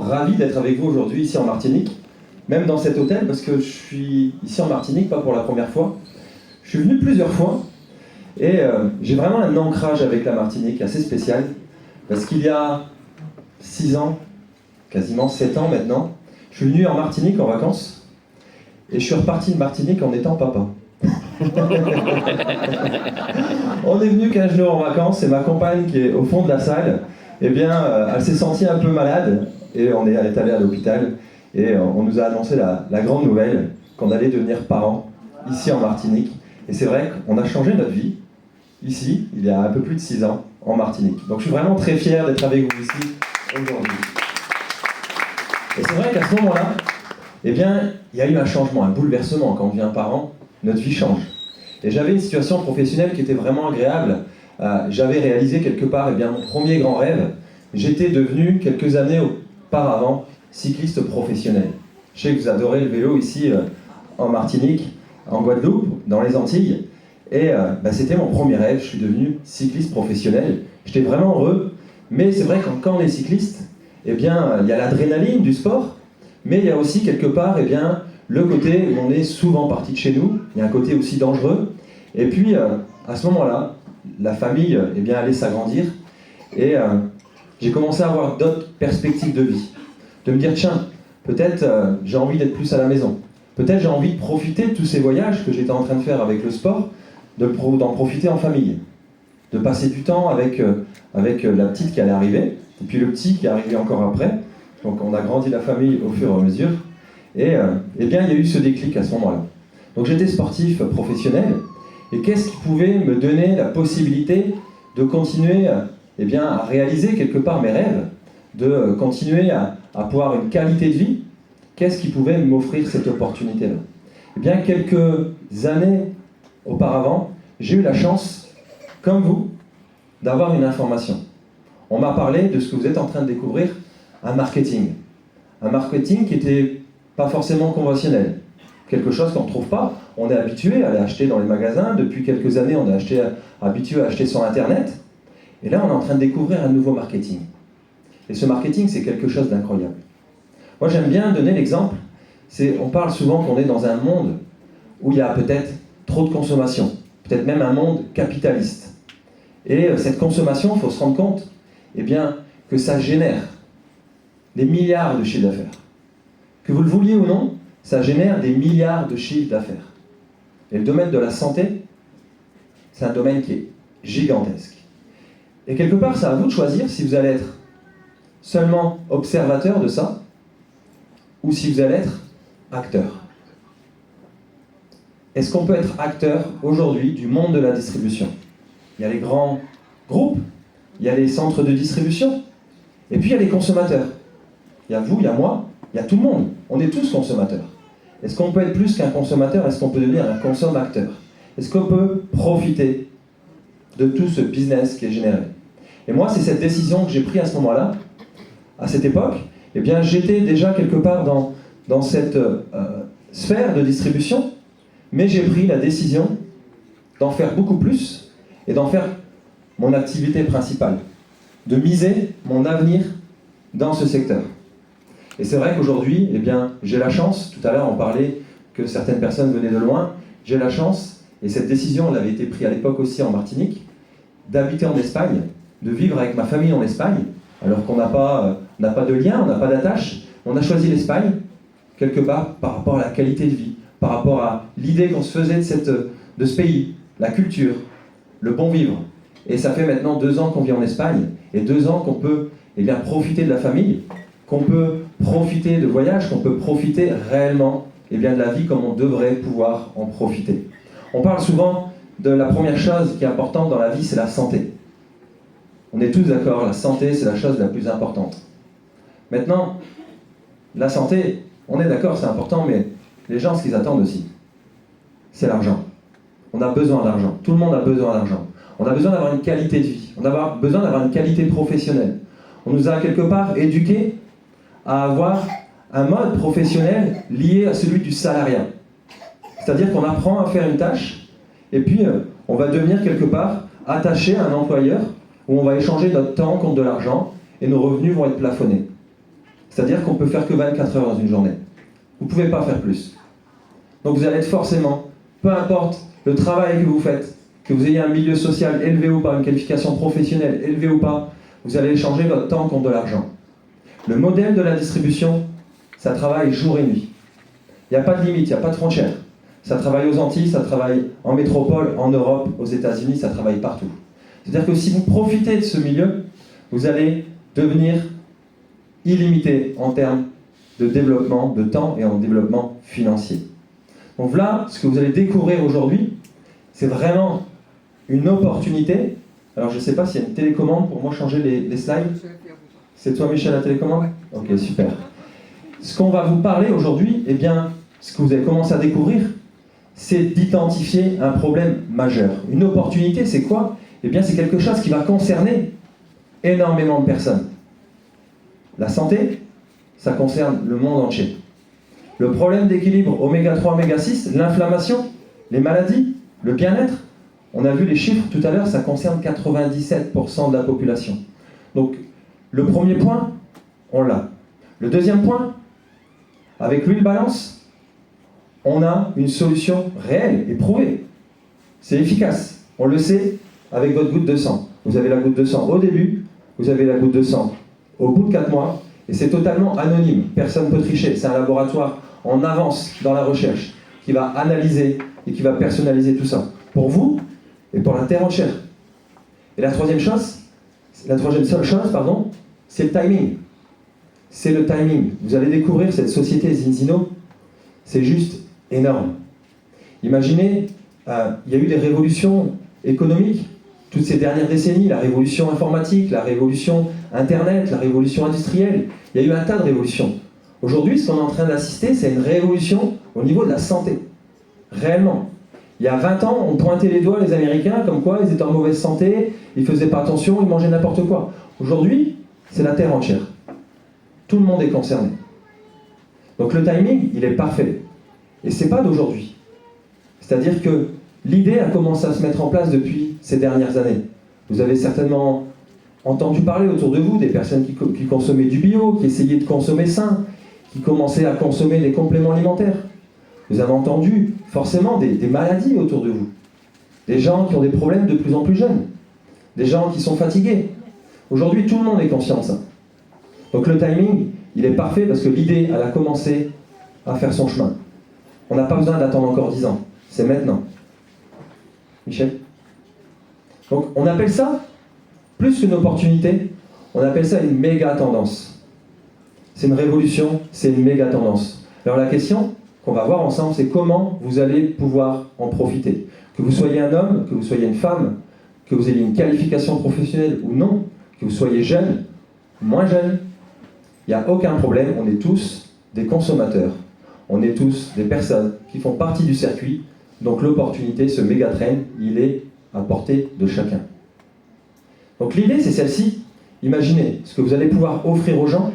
ravi d'être avec vous aujourd'hui ici en Martinique, même dans cet hôtel, parce que je suis ici en Martinique, pas pour la première fois. Je suis venu plusieurs fois, et j'ai vraiment un ancrage avec la Martinique assez spécial, parce qu'il y a 6 ans, quasiment 7 ans maintenant, je suis venu en Martinique en vacances, et je suis reparti de Martinique en étant papa. On est venu 15 jours en vacances, et ma compagne qui est au fond de la salle, eh bien, elle s'est sentie un peu malade, et on est allé à l'hôpital, et on nous a annoncé la grande nouvelle qu'on allait devenir parents ici en Martinique. Et c'est vrai qu'on a changé notre vie, ici, il y a un peu plus de 6 ans, en Martinique. Donc je suis vraiment très fier d'être avec vous ici, aujourd'hui. Et c'est vrai qu'à ce moment-là, eh bien, il y a eu un changement, un bouleversement. Quand on devient parent, notre vie change. Et j'avais une situation professionnelle qui était vraiment agréable. J'avais réalisé quelque part mon premier grand rêve. J'étais devenu, quelques années auparavant, cycliste professionnel. Je sais que vous adorez le vélo ici, en Martinique, en Guadeloupe, dans les Antilles. Et c'était mon premier rêve, je suis devenu cycliste professionnel. J'étais vraiment heureux. Mais c'est vrai que quand on est cycliste, eh bien, il y a l'adrénaline du sport, mais il y a aussi quelque part le côté où on est souvent parti de chez nous. Il y a un côté aussi dangereux. Et puis, à ce moment-là, la famille allait s'agrandir. Et j'ai commencé à avoir d'autres perspectives de vie. De me dire, tiens, peut-être j'ai envie d'être plus à la maison. Peut-être j'ai envie de profiter de tous ces voyages que j'étais en train de faire avec le sport, d'en profiter en famille. De passer du temps avec la petite qui allait arriver, et puis le petit qui est arrivé encore après. Donc on a grandi la famille au fur et à mesure. Et il y a eu ce déclic à ce moment-là. Donc j'étais sportif professionnel, et qu'est-ce qui pouvait me donner la possibilité de continuer à réaliser quelque part mes rêves, de continuer à avoir une qualité de vie? Qu'est-ce qui pouvait m'offrir cette opportunité-là? Eh bien, quelques années auparavant, j'ai eu la chance, comme vous, d'avoir une information. On m'a parlé de ce que vous êtes en train de découvrir, un marketing. Un marketing qui n'était pas forcément conventionnel. Quelque chose qu'on ne trouve pas. On est habitué à aller acheter dans les magasins. Depuis quelques années, on est habitué à acheter sur Internet. Et là, on est en train de découvrir un nouveau marketing. Et ce marketing, c'est quelque chose d'incroyable. Moi, j'aime bien donner l'exemple. On parle souvent qu'on est dans un monde où il y a peut-être trop de consommation. Peut-être même un monde capitaliste. Et cette consommation, il faut se rendre compte que ça génère des milliards de chiffres d'affaires. Que vous le vouliez ou non, ça génère des milliards de chiffres d'affaires. Et le domaine de la santé, c'est un domaine qui est gigantesque. Et quelque part, c'est à vous de choisir si vous allez être seulement observateur de ça, ou si vous allez être acteur. Est-ce qu'on peut être acteur aujourd'hui du monde de la distribution? Il y a les grands groupes, il y a les centres de distribution, et puis il y a les consommateurs. Il y a vous, il y a moi, il y a tout le monde. On est tous consommateurs. Est-ce qu'on peut être plus qu'un consommateur? Est-ce qu'on peut devenir un consommateur? Est-ce qu'on peut profiter de tout ce business qui est généré? Et moi, c'est cette décision que j'ai prise à ce moment-là, à cette époque. J'étais déjà quelque part dans cette sphère de distribution, mais j'ai pris la décision d'en faire beaucoup plus et d'en faire mon activité principale, de miser mon avenir dans ce secteur. Et c'est vrai qu'aujourd'hui, j'ai la chance, tout à l'heure on parlait que certaines personnes venaient de loin, j'ai la chance, et cette décision elle avait été prise à l'époque aussi en Martinique, d'habiter en Espagne, de vivre avec ma famille en Espagne, alors qu'on n'a pas de lien, on n'a pas d'attache. On a choisi l'Espagne, quelque part, par rapport à la qualité de vie, par rapport à l'idée qu'on se faisait de ce pays, la culture, le bon vivre. Et ça fait maintenant 2 ans qu'on vit en Espagne, et 2 ans qu'on peut profiter de la famille, qu'on peut profiter de voyages, qu'on peut profiter réellement de la vie comme on devrait pouvoir en profiter. On parle souvent de la première chose qui est importante dans la vie, c'est la santé. On est tous d'accord, la santé, c'est la chose la plus importante. Maintenant, la santé, on est d'accord, c'est important, mais les gens, ce qu'ils attendent aussi, c'est l'argent. On a besoin d'argent. Tout le monde a besoin d'argent. On a besoin d'avoir une qualité de vie. On a besoin d'avoir une qualité professionnelle. On nous a quelque part éduqués à avoir un mode professionnel lié à celui du salariat. C'est-à-dire qu'on apprend à faire une tâche, et puis on va devenir quelque part attaché à un employeur où on va échanger notre temps contre de l'argent et nos revenus vont être plafonnés. C'est-à-dire qu'on peut faire que 24 heures dans une journée. Vous ne pouvez pas faire plus. Donc vous allez être forcément, peu importe le travail que vous faites, que vous ayez un milieu social élevé ou pas, une qualification professionnelle élevée ou pas, vous allez échanger votre temps contre de l'argent. Le modèle de la distribution, ça travaille jour et nuit. Il n'y a pas de limite, il n'y a pas de frontière. Ça travaille aux Antilles, ça travaille en métropole, en Europe, aux États-Unis, ça travaille partout. C'est-à-dire que si vous profitez de ce milieu, vous allez devenir illimité en termes de développement de temps et en développement financier. Donc là, ce que vous allez découvrir aujourd'hui, c'est vraiment une opportunité. Alors je ne sais pas s'il y a une télécommande pour moi changer les slides. C'est toi Michel la télécommande ? Ok, super. Ce qu'on va vous parler aujourd'hui, eh bien, ce que vous avez commencé à découvrir, c'est d'identifier un problème majeur. Une opportunité, c'est quoi ? Eh bien, c'est quelque chose qui va concerner énormément de personnes. La santé, ça concerne le monde entier. Le problème d'équilibre oméga 3, oméga 6, l'inflammation, les maladies, le bien-être, on a vu les chiffres tout à l'heure, ça concerne 97% de la population. Donc, le premier point, on l'a. Le deuxième point, avec l'huile balance, on a une solution réelle et prouvée. C'est efficace. On le sait avec votre goutte de sang. Vous avez la goutte de sang au début, vous avez la goutte de sang au bout de 4 mois, et c'est totalement anonyme. Personne ne peut tricher. C'est un laboratoire en avance dans la recherche qui va analyser et qui va personnaliser tout ça. Pour vous et pour la Terre entière. Et la troisième chose, c'est le timing. C'est le timing. Vous allez découvrir cette société Zinzino, c'est juste énorme. Imaginez, il y a eu des révolutions économiques toutes ces dernières décennies, la révolution informatique, la révolution Internet, la révolution industrielle. Il y a eu un tas de révolutions. Aujourd'hui, ce qu'on est en train d'assister, c'est une révolution au niveau de la santé. Réellement. Il y a 20 ans, on pointait les doigts, les Américains, comme quoi ils étaient en mauvaise santé, ils ne faisaient pas attention, ils mangeaient n'importe quoi. Aujourd'hui, c'est la Terre entière. Tout le monde est concerné. Donc le timing, il est parfait. Et ce n'est pas d'aujourd'hui. C'est-à-dire que l'idée a commencé à se mettre en place depuis ces dernières années. Vous avez certainement entendu parler autour de vous des personnes qui consommaient du bio, qui essayaient de consommer sain, qui commençaient à consommer des compléments alimentaires. Vous avez entendu forcément des maladies autour de vous. Des gens qui ont des problèmes de plus en plus jeunes. Des gens qui sont fatigués. Aujourd'hui, tout le monde est conscient de ça. Donc le timing, il est parfait parce que l'idée, elle a commencé à faire son chemin. On n'a pas besoin d'attendre encore 10 ans. C'est maintenant. Michel ? Donc on appelle ça, plus qu'une opportunité, on appelle ça une méga tendance. C'est une révolution, c'est une méga tendance. Alors la question qu'on va voir ensemble, c'est comment vous allez pouvoir en profiter. Que vous soyez un homme, que vous soyez une femme, que vous ayez une qualification professionnelle ou non, que vous soyez jeune, moins jeune, il n'y a aucun problème, on est tous des consommateurs. On est tous des personnes qui font partie du circuit, donc l'opportunité, ce méga trend, il est à portée de chacun. Donc l'idée, c'est celle-ci. Imaginez, ce que vous allez pouvoir offrir aux gens,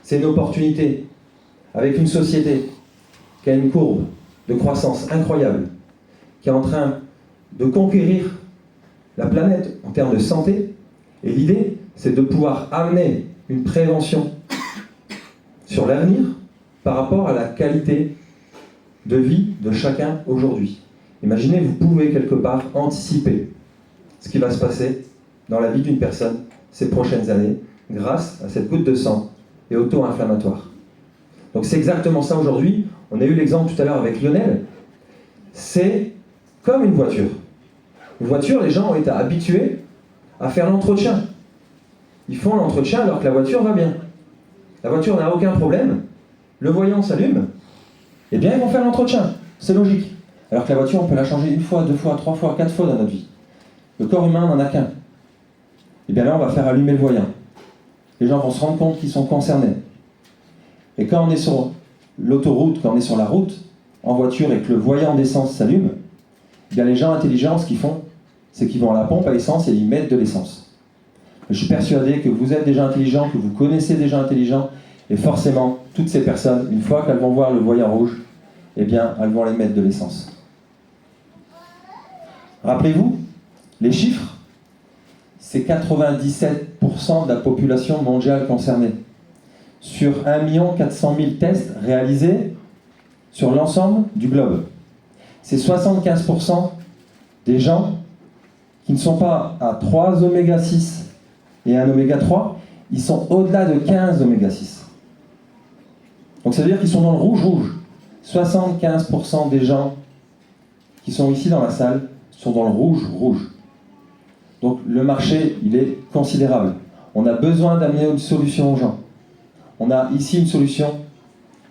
c'est une opportunité avec une société qui a une courbe de croissance incroyable, qui est en train de conquérir la planète en termes de santé. Et l'idée, c'est de pouvoir amener une prévention sur l'avenir par rapport à la qualité de vie de chacun aujourd'hui. Imaginez, vous pouvez quelque part anticiper ce qui va se passer dans la vie d'une personne ces prochaines années grâce à cette goutte de sang et auto-inflammatoire. Donc c'est exactement ça aujourd'hui. On a eu l'exemple tout à l'heure avec Lionel. C'est comme une voiture. Une voiture, les gens ont été habitués à faire l'entretien. Ils font l'entretien alors que la voiture va bien. La voiture n'a aucun problème. Le voyant s'allume. Eh bien, ils vont faire l'entretien. C'est logique. Alors que la voiture, on peut la changer 1 fois, 2 fois, 3 fois, 4 fois dans notre vie. Le corps humain n'en a qu'un. Eh bien là, on va faire allumer le voyant. Les gens vont se rendre compte qu'ils sont concernés. Et quand on est sur l'autoroute, quand on est sur la route, en voiture, et que le voyant d'essence s'allume, eh bien les gens intelligents, ce qu'ils font, c'est qu'ils vont à la pompe à essence et ils mettent de l'essence. Je suis persuadé que vous êtes déjà intelligents, que vous connaissez des gens intelligents, et forcément, toutes ces personnes, une fois qu'elles vont voir le voyant rouge, eh bien, elles vont aller mettre de l'essence. Rappelez-vous, les chiffres, c'est 97% de la population mondiale concernée. sur 1 400 000 tests réalisés sur l'ensemble du globe. C'est 75% des gens qui ne sont pas à 3 oméga 6 et 1 oméga 3, ils sont au-delà de 15 oméga 6. Donc ça veut dire qu'ils sont dans le rouge. 75% des gens qui sont ici dans la salle sont dans le rouge. Donc le marché, il est considérable. On a besoin d'amener une solution aux gens. On a ici une solution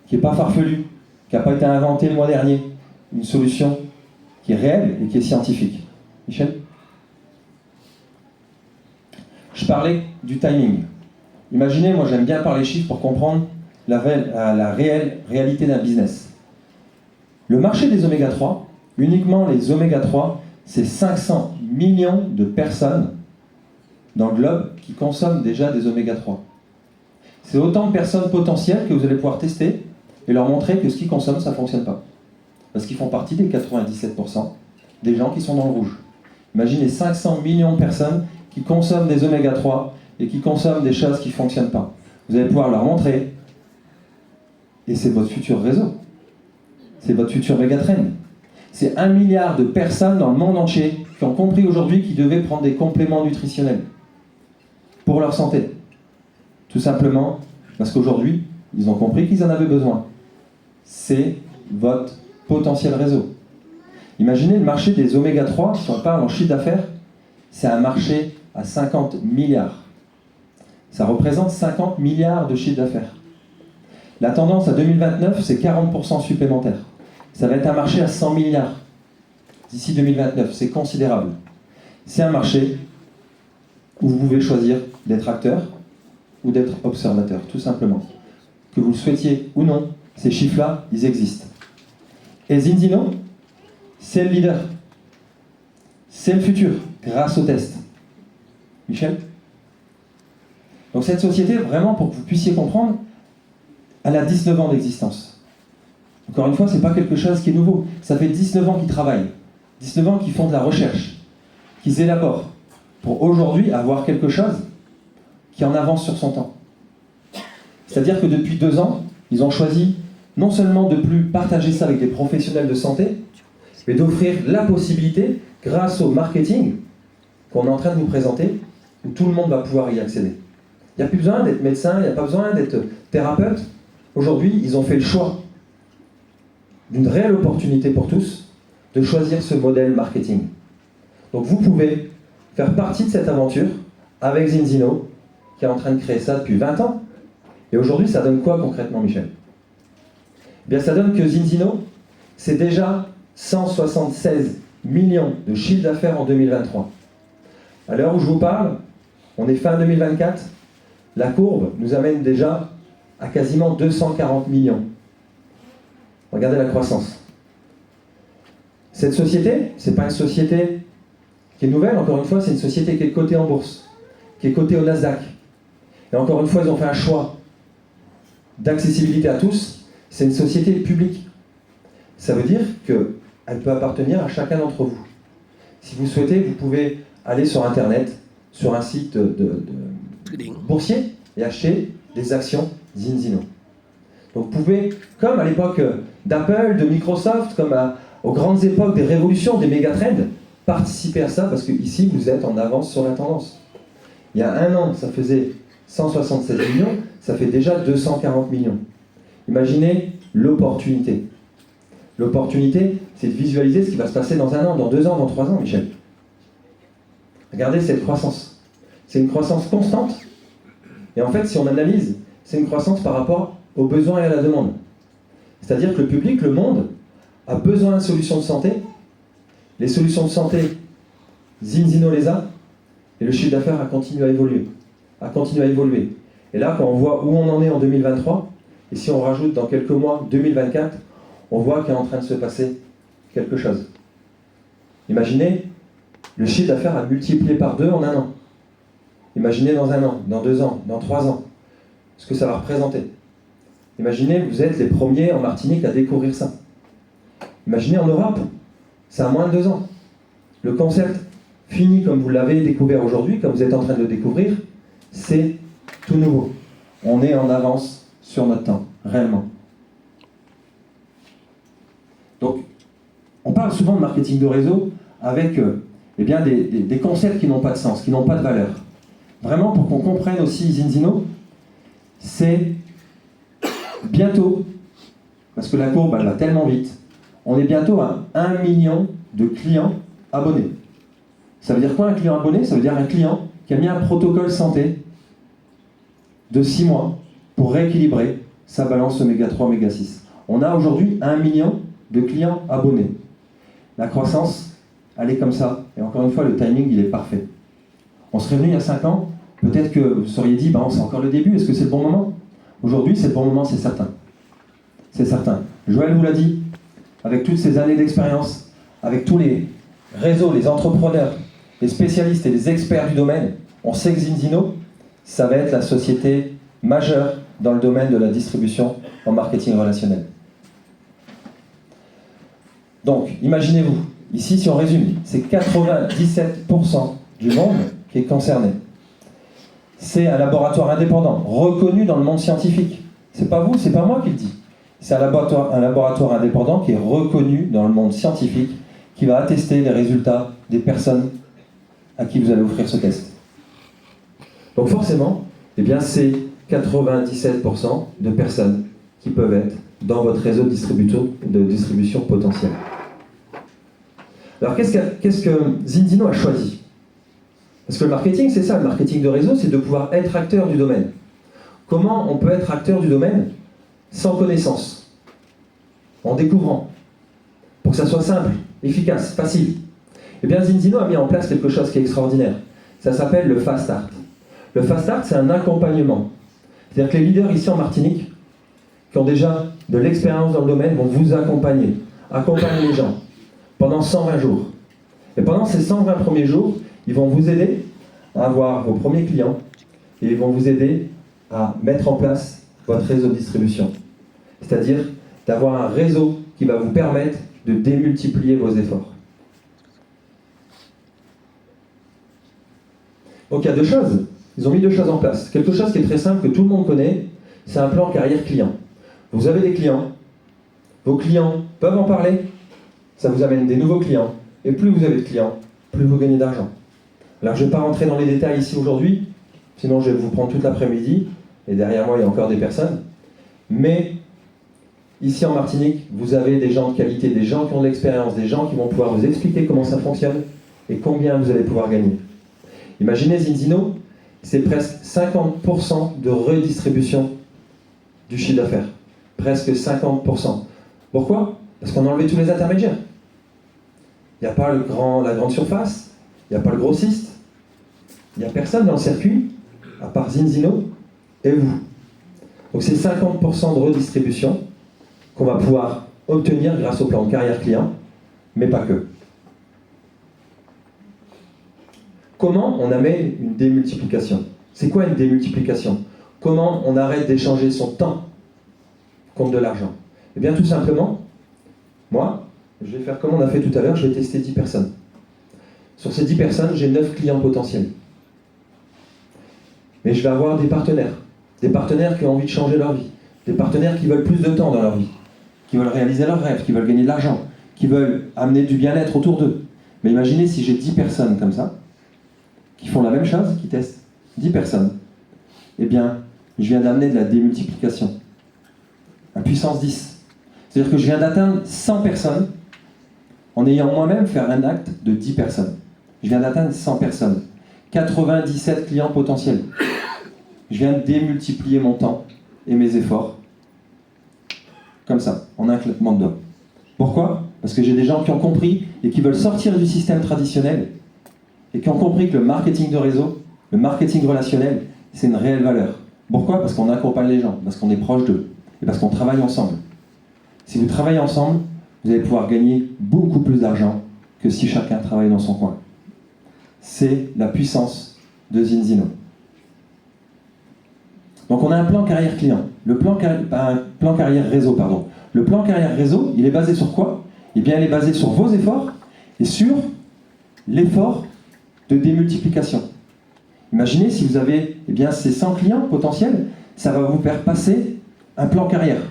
qui n'est pas farfelue, qui n'a pas été inventée le mois dernier. Une solution qui est réelle et qui est scientifique. Michel ? Je parlais du timing. Imaginez, moi j'aime bien parler chiffres pour comprendre la réelle réalité d'un business. Le marché des oméga 3, uniquement les oméga 3, c'est 500 millions de personnes dans le globe qui consomment déjà des oméga 3. C'est autant de personnes potentielles que vous allez pouvoir tester et leur montrer que ce qu'ils consomment, ça ne fonctionne pas. Parce qu'ils font partie des 97% des gens qui sont dans le rouge. Imaginez 500 millions de personnes qui consomment des oméga 3 et qui consomment des choses qui ne fonctionnent pas. Vous allez pouvoir leur montrer, et c'est votre futur réseau. C'est votre futur mégatrend. C'est 1 milliard de personnes dans le monde entier qui ont compris aujourd'hui qu'ils devaient prendre des compléments nutritionnels pour leur santé. Tout simplement parce qu'aujourd'hui, ils ont compris qu'ils en avaient besoin. C'est votre potentiel réseau. Imaginez le marché des oméga 3, si on parle en chiffre d'affaires, c'est un marché à 50 milliards. Ça représente 50 milliards de chiffre d'affaires. La tendance à 2029, c'est 40% supplémentaire. Ça va être un marché à 100 milliards d'ici 2029. C'est considérable. C'est un marché où vous pouvez choisir d'être acteur ou d'être observateur, tout simplement. Que vous le souhaitiez ou non, ces chiffres-là, ils existent. Et Zinzino, c'est le leader. C'est le futur, grâce aux tests. Michel ? Donc cette société, vraiment, pour que vous puissiez comprendre, elle a 19 ans d'existence. Encore une fois, ce n'est pas quelque chose qui est nouveau. Ça fait 19 ans qu'ils travaillent. 19 ans qu'ils font de la recherche, qu'ils élaborent, pour aujourd'hui avoir quelque chose qui en avance sur son temps. C'est-à-dire que depuis 2 ans, ils ont choisi non seulement de plus partager ça avec des professionnels de santé, mais d'offrir la possibilité, grâce au marketing qu'on est en train de vous présenter, où tout le monde va pouvoir y accéder. Il n'y a plus besoin d'être médecin, il n'y a pas besoin d'être thérapeute. Aujourd'hui, ils ont fait le choix d'une réelle opportunité pour tous de choisir ce modèle marketing. Donc vous pouvez faire partie de cette aventure avec Zinzino, qui est en train de créer ça depuis 20 ans. Et aujourd'hui, ça donne quoi concrètement, Michel ? Eh bien, ça donne que Zinzino, c'est déjà 176 millions de chiffre d'affaires en 2023. À l'heure où je vous parle, on est fin 2024, la courbe nous amène déjà à quasiment 240 millions. Regardez la croissance. Cette société, ce n'est pas une société qui est nouvelle, encore une fois, c'est une société qui est cotée en bourse, qui est cotée au Nasdaq. Et encore une fois, ils ont fait un choix d'accessibilité à tous. C'est une société publique. Ça veut dire qu'elle peut appartenir à chacun d'entre vous. Si vous souhaitez, vous pouvez aller sur Internet, sur un site de boursier, et acheter des actions Zinzino. Donc vous pouvez, comme à l'époque d'Apple, de Microsoft, comme aux grandes époques des révolutions, des mégatrends, participer à ça, parce que ici, vous êtes en avance sur la tendance. Il y a 1 an, ça faisait 176 millions, ça fait déjà 240 millions. Imaginez l'opportunité. L'opportunité, c'est de visualiser ce qui va se passer dans 1 an, dans 2 ans, dans 3 ans, Michel. Regardez cette croissance. C'est une croissance constante. Et en fait, si on analyse, c'est une croissance par rapport aux besoins et à la demande. C'est-à-dire que le public, le monde, a besoin de solutions de santé. Les solutions de santé, Zinzino les a, et le chiffre d'affaires a continué à évoluer. Et là, quand on voit où on en est en 2023, et si on rajoute dans quelques mois 2024, on voit qu'il est en train de se passer quelque chose. Imaginez, le chiffre d'affaires a multiplié par 2 en 1 an. Imaginez dans 1 an, dans 2 ans, dans 3 ans, ce que ça va représenter. Imaginez, vous êtes les premiers en Martinique à découvrir ça. Imaginez en Europe, c'est à moins de 2 ans. Le concept fini comme vous l'avez découvert aujourd'hui, comme vous êtes en train de le découvrir, c'est tout nouveau. on est en avance sur notre temps, réellement. Donc, on parle souvent de marketing de réseau avec eh bien, des concepts qui n'ont pas de sens, qui n'ont pas de valeur. Vraiment, pour qu'on comprenne aussi Zinzino, c'est bientôt, parce que la courbe elle va tellement vite, on est bientôt à 1 million de clients abonnés. Ça veut dire quoi un client abonné? Ça veut dire un client qui a mis un protocole santé de 6 mois pour rééquilibrer sa balance oméga 3, oméga 6. On a aujourd'hui 1 million de clients abonnés. La croissance, elle est comme ça. Et encore une fois, le timing, il est parfait. On serait venu il y a 5 ans, peut-être que vous seriez dit, c'est encore le début, est-ce que c'est le bon moment? Aujourd'hui, c'est le bon moment, c'est certain. C'est certain. Joël vous l'a dit, avec toutes ces années d'expérience, avec tous les réseaux, les entrepreneurs, les spécialistes et les experts du domaine, on sait que Zinzino, ça va être la société majeure dans le domaine de la distribution en marketing relationnel. Donc, imaginez-vous, ici, si on résume, c'est 97% du monde qui est concerné. C'est un laboratoire indépendant, reconnu dans le monde scientifique. C'est pas vous, c'est pas moi qui le dis. C'est un laboratoire indépendant qui est reconnu dans le monde scientifique, qui va attester les résultats des personnes à qui vous allez offrir ce test. Donc forcément, eh bien, c'est 97% de personnes qui peuvent être dans votre réseau de distribution potentielle. Alors qu'est-ce que Zinzino a choisi? Parce que le marketing, c'est ça, le marketing de réseau, c'est de pouvoir être acteur du domaine. Comment on peut être acteur du domaine sans connaissance? En découvrant. Pour que ça soit simple, efficace, facile. Eh bien, Zinzino a mis en place quelque chose qui est extraordinaire. Ça s'appelle le Fast Start. Le Fast Start, c'est un accompagnement. C'est-à-dire que les leaders ici en Martinique, qui ont déjà de l'expérience dans le domaine, vont vous accompagner les gens pendant 120 jours. Et pendant ces 120 premiers jours, ils vont vous aider à avoir vos premiers clients et ils vont vous aider à mettre en place votre réseau de distribution. C'est-à-dire d'avoir un réseau qui va vous permettre de démultiplier vos efforts. Donc il y a 2 choses. Ils ont mis 2 choses en place. Quelque chose qui est très simple, que tout le monde connaît, c'est un plan carrière client. Vous avez des clients, vos clients peuvent en parler, ça vous amène des nouveaux clients, et plus vous avez de clients, plus vous gagnez d'argent. Alors je ne vais pas rentrer dans les détails ici aujourd'hui, sinon je vais vous prendre toute l'après-midi, et derrière moi il y a encore des personnes, mais ici en Martinique, vous avez des gens de qualité, des gens qui ont de l'expérience, des gens qui vont pouvoir vous expliquer comment ça fonctionne, et combien vous allez pouvoir gagner. Imaginez Zinzino, c'est presque 50% de redistribution du chiffre d'affaires. Presque 50%. Pourquoi? Parce qu'on a enlevé tous les intermédiaires. Il n'y a pas la grande surface, il n'y a pas le grossiste, il n'y a personne dans le circuit, à part Zinzino et vous. Donc c'est 50% de redistribution qu'on va pouvoir obtenir grâce au plan de carrière client, mais pas que. Comment on amène une démultiplication? C'est quoi une démultiplication? Comment on arrête d'échanger son temps contre de l'argent? Eh bien tout simplement, moi, je vais faire comme on a fait tout à l'heure, je vais tester 10 personnes. Sur ces 10 personnes, j'ai 9 clients potentiels. Mais je vais avoir des partenaires qui ont envie de changer leur vie, des partenaires qui veulent plus de temps dans leur vie, qui veulent réaliser leurs rêves, qui veulent gagner de l'argent, qui veulent amener du bien-être autour d'eux. Mais imaginez si j'ai 10 personnes comme ça, qui font la même chose, qui testent 10 personnes. Eh bien, je viens d'amener de la démultiplication. À puissance 10. C'est-à-dire que je viens d'atteindre 100 personnes en ayant moi-même fait un acte de 10 personnes. Je viens d'atteindre 100 personnes. 97 clients potentiels. Je viens de démultiplier mon temps et mes efforts. Comme ça, en un claquement de doigts. Pourquoi? Parce que j'ai des gens qui ont compris et qui veulent sortir du système traditionnel et qui ont compris que le marketing de réseau, le marketing relationnel, c'est une réelle valeur. Pourquoi? Parce qu'on accompagne les gens, parce qu'on est proche d'eux et parce qu'on travaille ensemble. Si vous travaillez ensemble, vous allez pouvoir gagner beaucoup plus d'argent que si chacun travaille dans son coin. C'est la puissance de Zinzino. Donc on a un plan carrière client, un plan carrière réseau, pardon. Le plan carrière réseau, il est basé sur quoi? Eh bien, il est basé sur vos efforts et sur l'effort de démultiplication. Imaginez si vous avez ces 100 clients potentiels, ça va vous faire passer un plan carrière.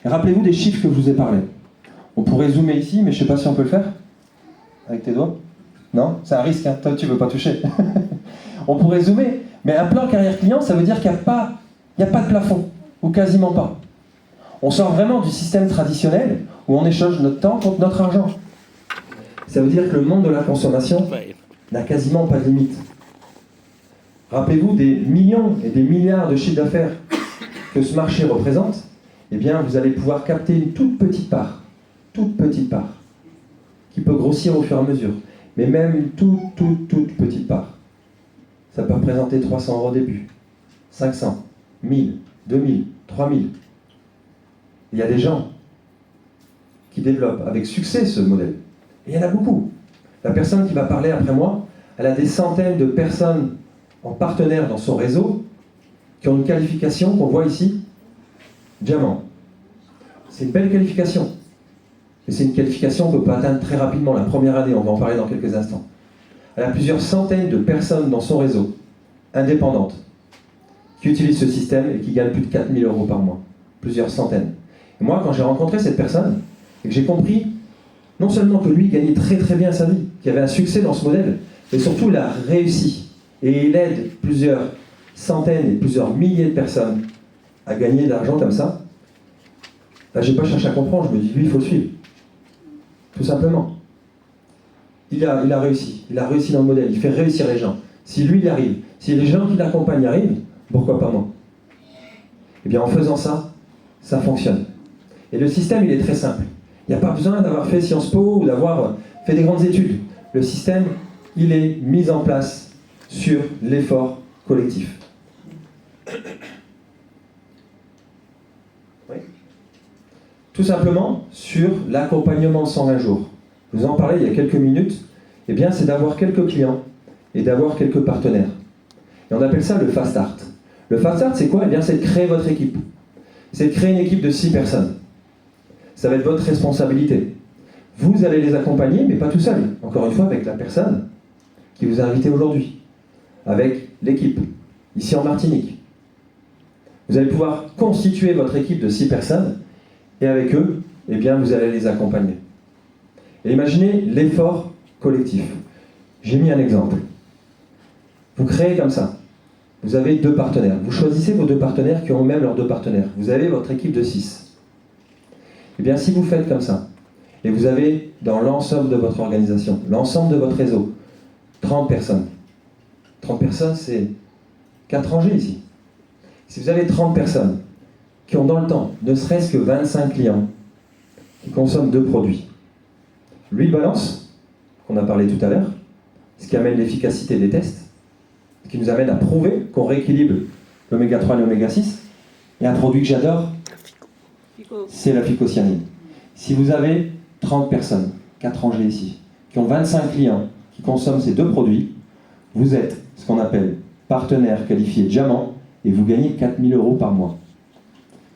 Et rappelez-vous des chiffres que je vous ai parlé. On pourrait zoomer ici, mais je ne sais pas si on peut le faire. Avec tes doigts? Non? C'est un risque, hein. Toi tu ne veux pas toucher. On pourrait zoomer, mais un plan carrière client, ça veut dire qu'il n'y a pas de plafond, ou quasiment pas. On sort vraiment du système traditionnel où on échange notre temps contre notre argent. Ça veut dire que le monde de la consommation n'a quasiment pas de limite. Rappelez-vous des millions et des milliards de chiffres d'affaires que ce marché représente. Eh bien, vous allez pouvoir capter une toute petite part, qui peut grossir au fur et à mesure, mais même une toute petite part. Ça peut représenter 300 € au début, 500, 1000, 2000, 3000. Il y a des gens qui développent avec succès ce modèle. Et il y en a beaucoup. La personne qui va parler après moi, elle a des centaines de personnes en partenaire dans son réseau qui ont une qualification qu'on voit ici, diamant. C'est une belle qualification. Et c'est une qualification qu'on peut atteindre très rapidement, la première année, on va en parler dans quelques instants. Elle a plusieurs centaines de personnes dans son réseau, indépendantes, qui utilisent ce système et qui gagnent plus de 4 000 € par mois. Plusieurs centaines. Et moi, quand j'ai rencontré cette personne, et que j'ai compris, non seulement que lui gagnait très très bien sa vie, qu'il avait un succès dans ce modèle, mais surtout il a réussi. Et il aide plusieurs centaines et plusieurs milliers de personnes à gagner de l'argent comme ça. Là, j'ai pas cherché à comprendre, je me dis, lui, il faut le suivre. Tout simplement. Il a réussi. Il a réussi dans le modèle. Il fait réussir les gens. Si lui, il y arrive, si les gens qui l'accompagnent y arrivent, pourquoi pas moi? Eh bien, en faisant ça, ça fonctionne. Et le système, il est très simple. Il n'y a pas besoin d'avoir fait Sciences Po ou d'avoir fait des grandes études. Le système, il est mis en place sur l'effort collectif. Oui. Tout simplement sur l'accompagnement 120 jours. Je vous en parlais il y a quelques minutes. Eh bien, c'est d'avoir quelques clients et d'avoir quelques partenaires. Et on appelle ça le Fast Start. Le Fast Start, c'est quoi? Eh bien, c'est de créer votre équipe. C'est de créer une équipe de 6 personnes. Ça va être votre responsabilité. Vous allez les accompagner, mais pas tout seul. Encore une fois, avec la personne qui vous a invité aujourd'hui. Avec l'équipe, ici en Martinique. Vous allez pouvoir constituer votre équipe de 6 personnes, et avec eux, eh bien, vous allez les accompagner. Et imaginez l'effort collectif. J'ai mis un exemple. Vous créez comme ça. Vous avez 2 partenaires. Vous choisissez vos 2 partenaires qui ont même leurs 2 partenaires. Vous avez votre équipe de 6. Eh bien, si vous faites comme ça, et vous avez dans l'ensemble de votre organisation, l'ensemble de votre réseau, 30 personnes. 30 personnes, c'est 4 rangées ici. Si vous avez 30 personnes qui ont dans le temps, ne serait-ce que 25 clients, qui consomment 2 produits, l'huile balance, qu'on a parlé tout à l'heure, ce qui amène l'efficacité des tests, ce qui nous amène à prouver qu'on rééquilibre l'oméga 3 et l'oméga 6, et un produit que j'adore, c'est la phycocyanine. Si vous avez 30 personnes, 4 rangées ici, qui ont 25 clients, qui consomment ces 2 produits, vous êtes ce qu'on appelle partenaire qualifié diamant, et vous gagnez 4 000 € par mois.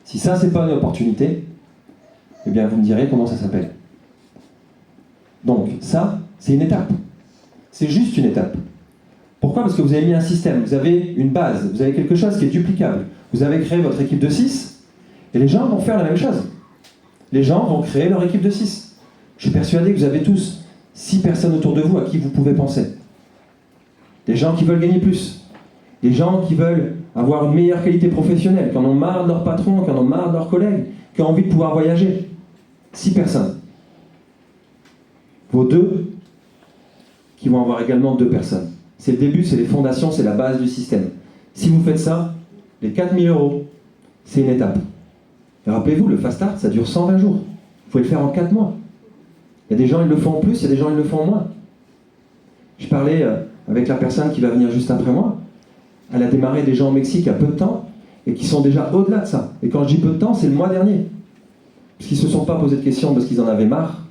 Si ça, c'est pas une opportunité, eh bien, vous me direz comment ça s'appelle. Donc, ça, c'est une étape. C'est juste une étape. Pourquoi? Parce que vous avez mis un système, vous avez une base, vous avez quelque chose qui est duplicable. Vous avez créé votre équipe de 6, et les gens vont faire la même chose. Les gens vont créer leur équipe de 6. Je suis persuadé que vous avez tous 6 personnes autour de vous à qui vous pouvez penser. Des gens qui veulent gagner plus. Des gens qui veulent avoir une meilleure qualité professionnelle, qui en ont marre de leur patron, qui en ont marre de leurs collègues, qui ont envie de pouvoir voyager. 6 personnes. Vos 2 qui vont avoir également 2 personnes. C'est le début, c'est les fondations, c'est la base du système. Si vous faites ça, les 4 000 €, c'est une étape. Et rappelez-vous, le Fast Start, ça dure 120 jours. Vous pouvez le faire en 4 mois. Il y a des gens, ils le font en plus, il y a des gens, ils le font en moins. Je parlais avec la personne qui va venir juste après moi. Elle a démarré déjà au Mexique il y a peu de temps, et qui sont déjà au-delà de ça. Et quand je dis peu de temps, c'est le mois dernier. Parce qu'ils ne se sont pas posé de questions parce qu'ils en avaient marre.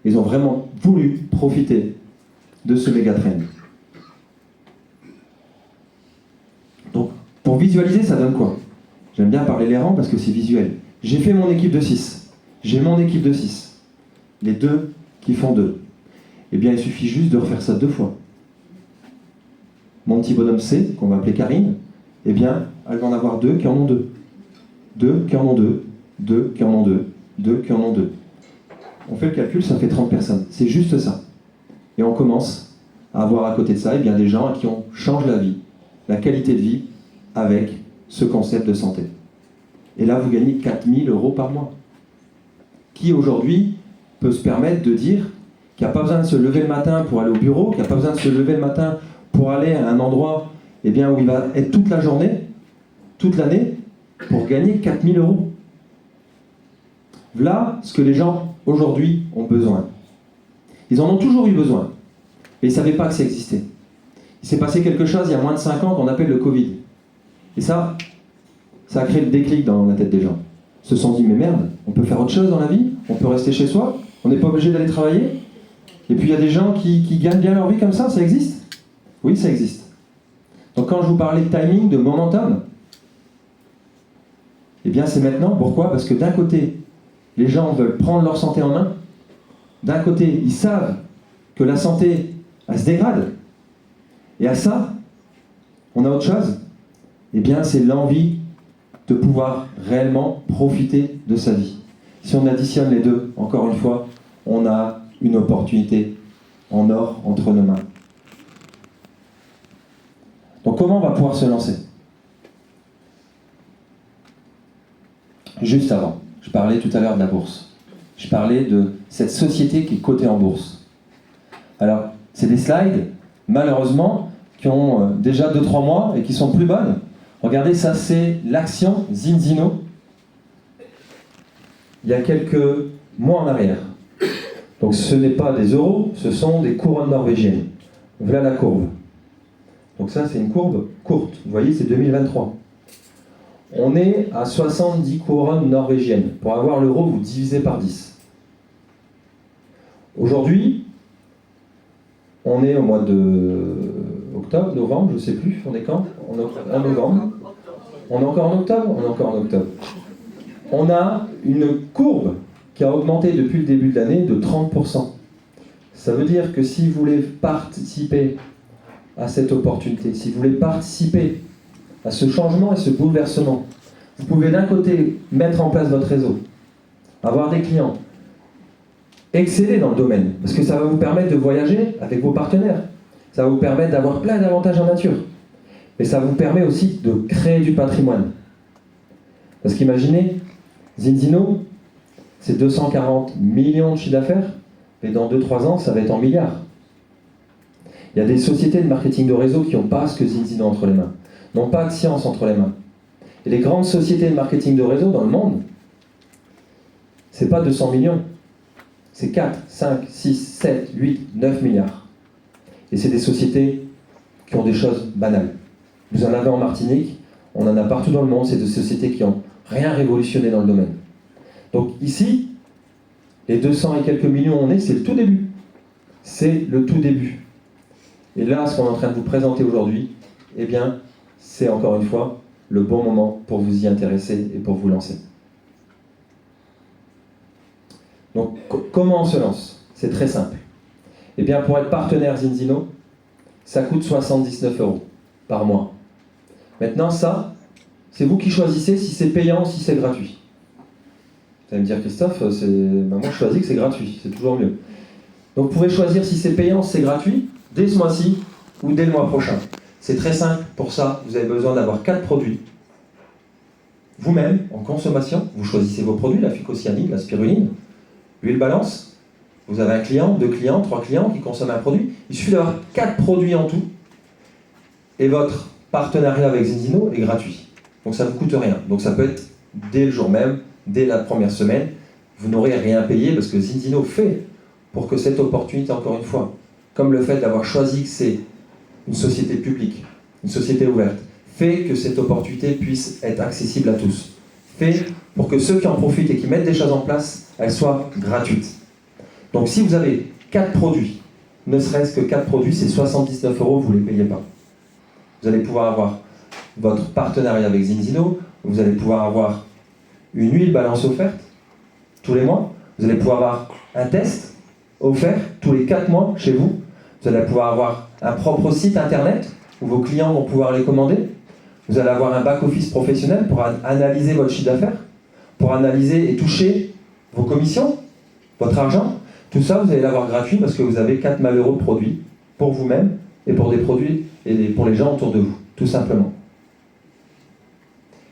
Ils ont vraiment voulu profiter de ce méga trend. Donc, pour visualiser, ça donne quoi? J'aime bien parler les rangs parce que c'est visuel. J'ai fait mon équipe de 6. J'ai mon équipe de 6. Les 2 qui font 2. Eh bien, il suffit juste de refaire ça 2 fois. Mon petit bonhomme C, qu'on va appeler Karine, eh bien, elle va en avoir 2 qui en ont 2. 2 qui en ont 2. 2 qui en ont 2. 2 qui en ont 2. On fait le calcul, ça fait 30 personnes. C'est juste ça. Et on commence à avoir à côté de ça des gens à qui on change la vie, la qualité de vie, avec ce concept de santé. Et là, vous gagnez 4 000 € par mois. Qui aujourd'hui peut se permettre de dire qu'il n'y a pas besoin de se lever le matin pour aller au bureau, qu'il n'y a pas besoin de se lever le matin pour aller à un endroit où il va être toute la journée, toute l'année, pour gagner 4 000 €. Voilà ce que les gens aujourd'hui ont besoin. Ils en ont toujours eu besoin, mais ils ne savaient pas que ça existait. Il s'est passé quelque chose il y a moins de 5 ans qu'on appelle le Covid. Et ça a créé le déclic dans la tête des gens. Ils se sont dit, mais merde, on peut faire autre chose dans la vie, on peut rester chez soi, on n'est pas obligé d'aller travailler. Et puis il y a des gens qui gagnent bien leur vie comme ça existe? Oui, ça existe. Donc quand je vous parlais de timing, de momentum, c'est maintenant. Pourquoi? Parce que d'un côté, les gens veulent prendre leur santé en main. D'un côté, ils savent que la santé, elle se dégrade. Et à ça, on a autre chose. C'est l'envie de pouvoir réellement profiter de sa vie. Si on additionne les deux, encore une fois, on a une opportunité en or entre nos mains. Donc comment on va pouvoir se lancer? Juste avant, je parlais tout à l'heure de la bourse. Je parlais de cette société qui est cotée en bourse. Alors, c'est des slides, malheureusement, qui ont déjà 2-3 mois et qui sont plus bonnes. Regardez, ça c'est l'action Zinzino, il y a quelques mois en arrière. Donc ce n'est pas des euros, ce sont des couronnes norvégiennes. Voilà la courbe. Donc ça c'est une courbe courte, vous voyez c'est 2023. On est à 70 couronnes norvégiennes. Pour avoir l'euro, vous divisez par 10. Aujourd'hui, on est au mois de octobre, novembre, je ne sais plus, on est quand? En novembre. On est encore en octobre? On est encore en octobre. On a une courbe qui a augmenté depuis le début de l'année de 30%. Ça veut dire que si vous voulez participer à cette opportunité, si vous voulez participer à ce changement et ce bouleversement, vous pouvez d'un côté mettre en place votre réseau, avoir des clients, exceller dans le domaine, parce que ça va vous permettre de voyager avec vos partenaires, ça va vous permettre d'avoir plein d'avantages en nature, mais ça vous permet aussi de créer du patrimoine. Parce qu'imaginez, Zinzino, c'est 240 millions de chiffre d'affaires, et dans 2-3 ans, ça va être en milliards. Il y a des sociétés de marketing de réseau qui n'ont pas ce que Zinzino entre les mains, n'ont pas de science entre les mains. Et les grandes sociétés de marketing de réseau dans le monde, c'est pas 200 millions, c'est 4, 5, 6, 7, 8, 9 milliards. Et c'est des sociétés qui ont des choses banales. Vous en avez en Martinique, on en a partout dans le monde, c'est des sociétés qui n'ont rien révolutionné dans le domaine. Donc ici, les 200 et quelques millions on est, c'est le tout début. C'est le tout début. Et là, ce qu'on est en train de vous présenter aujourd'hui, c'est encore une fois le bon moment pour vous y intéresser et pour vous lancer. Donc, comment on se lance? C'est très simple. Pour être partenaire Zinzino, ça coûte 79 € par mois. Maintenant, ça, c'est vous qui choisissez si c'est payant ou si c'est gratuit. Vous allez me dire, Christophe, moi je choisis que c'est gratuit, c'est toujours mieux. Donc vous pouvez choisir si c'est payant, si c'est gratuit, dès ce mois-ci ou dès le mois prochain. C'est très simple, pour ça, vous avez besoin d'avoir 4 produits. Vous-même, en consommation, vous choisissez vos produits, la phycocyanide, la spiruline, l'huile balance. Vous avez un client, 2 clients, 3 clients qui consomment un produit. Il suffit d'avoir 4 produits en tout. Et votre partenariat avec Zinzino est gratuit. Donc ça ne vous coûte rien. Donc ça peut être dès le jour même, dès la première semaine. Vous n'aurez rien payé parce que Zinzino fait pour que cette opportunité, encore une fois, comme le fait d'avoir choisi que c'est une société publique, une société ouverte, fait que cette opportunité puisse être accessible à tous. Fait pour que ceux qui en profitent et qui mettent des choses en place, elles soient gratuites. Donc si vous avez 4 produits, ne serait-ce que 4 produits, c'est 79 €, vous ne les payez pas. Vous allez pouvoir avoir votre partenariat avec Zinzino, vous allez pouvoir avoir une huile balance offerte tous les mois, vous allez pouvoir avoir un test offert tous les 4 mois chez vous, vous allez pouvoir avoir un propre site internet où vos clients vont pouvoir les commander, Vous allez avoir un back-office professionnel pour analyser votre chiffre d'affaires, pour analyser et toucher vos commissions, votre argent. Tout ça, vous allez l'avoir gratuit parce que vous avez 4 malheureux produits pour vous-même et pour des produits et pour les gens autour de vous, tout simplement.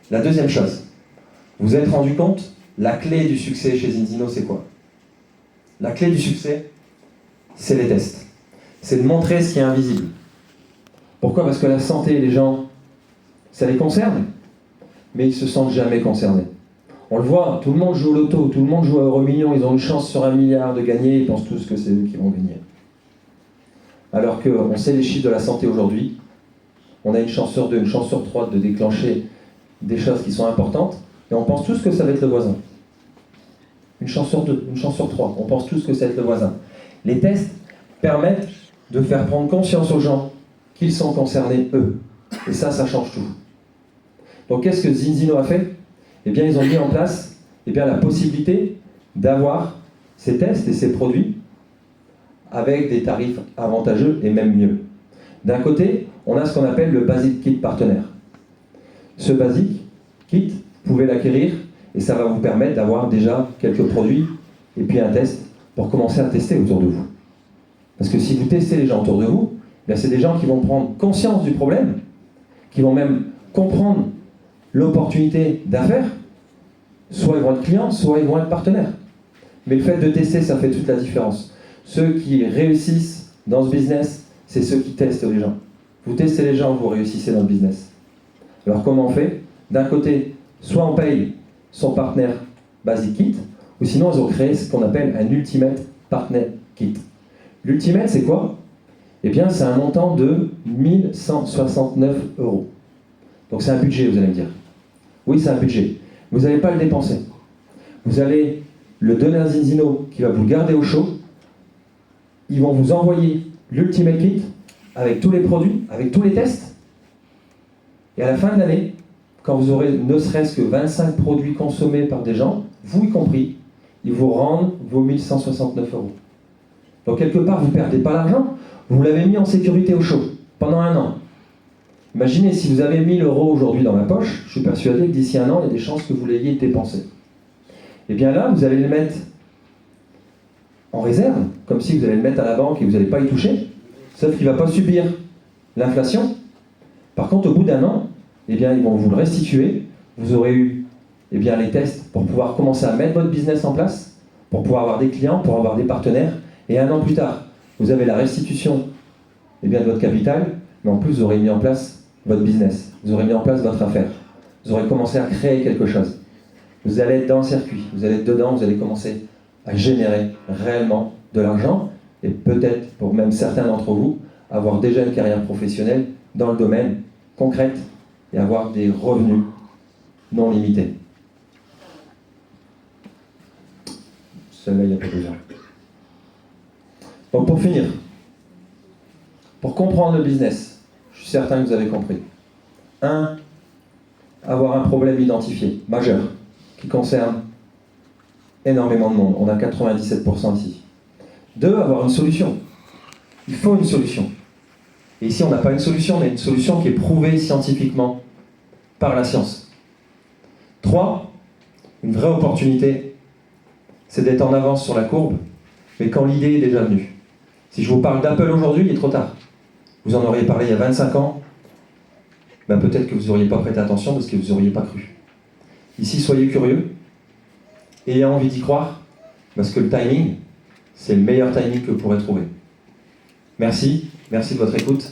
La deuxième chose, vous vous êtes rendu compte, la clé du succès chez Zinzino, c'est quoi? La clé du succès, c'est les tests. C'est de montrer ce qui est invisible. Pourquoi? Parce que la santé, les gens, ça les concerne, mais ils ne se sentent jamais concernés. On le voit, tout le monde joue au loto, tout le monde joue à Euromillions, ils ont une chance sur 1 milliard de gagner, ils pensent tous que c'est eux qui vont gagner. Alors qu'on sait les chiffres de la santé aujourd'hui, on a une chance sur 2, une chance sur 3 de déclencher des choses qui sont importantes, et on pense tous que ça va être le voisin. Une chance sur 2, une chance sur 3, on pense tous que ça va être le voisin. Les tests permettent de faire prendre conscience aux gens qu'ils sont concernés, eux. Et ça change tout. Donc qu'est-ce que Zinzino a fait? Eh bien, ils ont mis en place la possibilité d'avoir ces tests et ces produits avec des tarifs avantageux et même mieux. D'un côté, on a ce qu'on appelle le Basic Kit partenaire. Ce Basic Kit, vous pouvez l'acquérir et ça va vous permettre d'avoir déjà quelques produits et puis un test pour commencer à tester autour de vous. Parce que si vous testez les gens autour de vous, c'est des gens qui vont prendre conscience du problème, qui vont même comprendre l'opportunité d'affaires, soit ils vont être clients, soit ils vont être partenaires. Mais le fait de tester, ça fait toute la différence. Ceux qui réussissent dans ce business, c'est ceux qui testent les gens. Vous testez les gens, vous réussissez dans le business. Alors comment on fait? D'un côté, soit on paye son partenaire Basic Kit, ou sinon ils ont créé ce qu'on appelle un Ultimate Partner Kit. L'Ultimate, c'est quoi? Eh bien, c'est un montant de 1 169 €. Donc c'est un budget, vous allez me dire. Oui, c'est un budget. Vous n'allez pas le dépenser. Vous allez le donner à Zinzino qui va vous le garder au chaud. Ils vont vous envoyer l'Ultimate Kit avec tous les produits, avec tous les tests. Et à la fin de l'année, quand vous aurez ne serait-ce que 25 produits consommés par des gens, vous y compris, ils vous rendent vos 1 169 €. Donc quelque part, vous ne perdez pas l'argent. Vous l'avez mis en sécurité au chaud pendant 1 an. Imaginez, si vous avez 1 000 € aujourd'hui dans la poche, je suis persuadé que d'ici 1 an, il y a des chances que vous l'ayez dépensé. Et bien là, vous allez le mettre en réserve, comme si vous allez le mettre à la banque et vous n'allez pas y toucher, sauf qu'il ne va pas subir l'inflation. Par contre, au bout d'1 an, ils vont vous le restituer. Vous aurez eu les tests pour pouvoir commencer à mettre votre business en place, pour pouvoir avoir des clients, pour avoir des partenaires. Et 1 an plus tard, vous avez la restitution de votre capital, mais en plus, vous aurez mis en place votre business. Vous aurez mis en place votre affaire. Vous aurez commencé à créer quelque chose. Vous allez être dans le circuit, vous allez être dedans, vous allez commencer à générer réellement de l'argent et peut-être, pour même certains d'entre vous, avoir déjà une carrière professionnelle dans le domaine concret et avoir des revenus non limités. Celle-là, il n'y a pas besoin. Donc pour finir, pour comprendre le business, je suis certain que vous avez compris. 1. Avoir un problème identifié, majeur, qui concerne énormément de monde. On a 97% ici. 2. Avoir une solution. Il faut une solution. Et ici, on n'a pas une solution, mais une solution qui est prouvée scientifiquement par la science. 3. Une vraie opportunité, c'est d'être en avance sur la courbe, mais quand l'idée est déjà venue. Si je vous parle d'Apple aujourd'hui, il est trop tard. Vous en auriez parlé il y a 25 ans, peut-être que vous n'auriez pas prêté attention parce que vous n'auriez pas cru. Ici, soyez curieux, ayez envie d'y croire, parce que le timing, c'est le meilleur timing que vous pourrez trouver. Merci de votre écoute.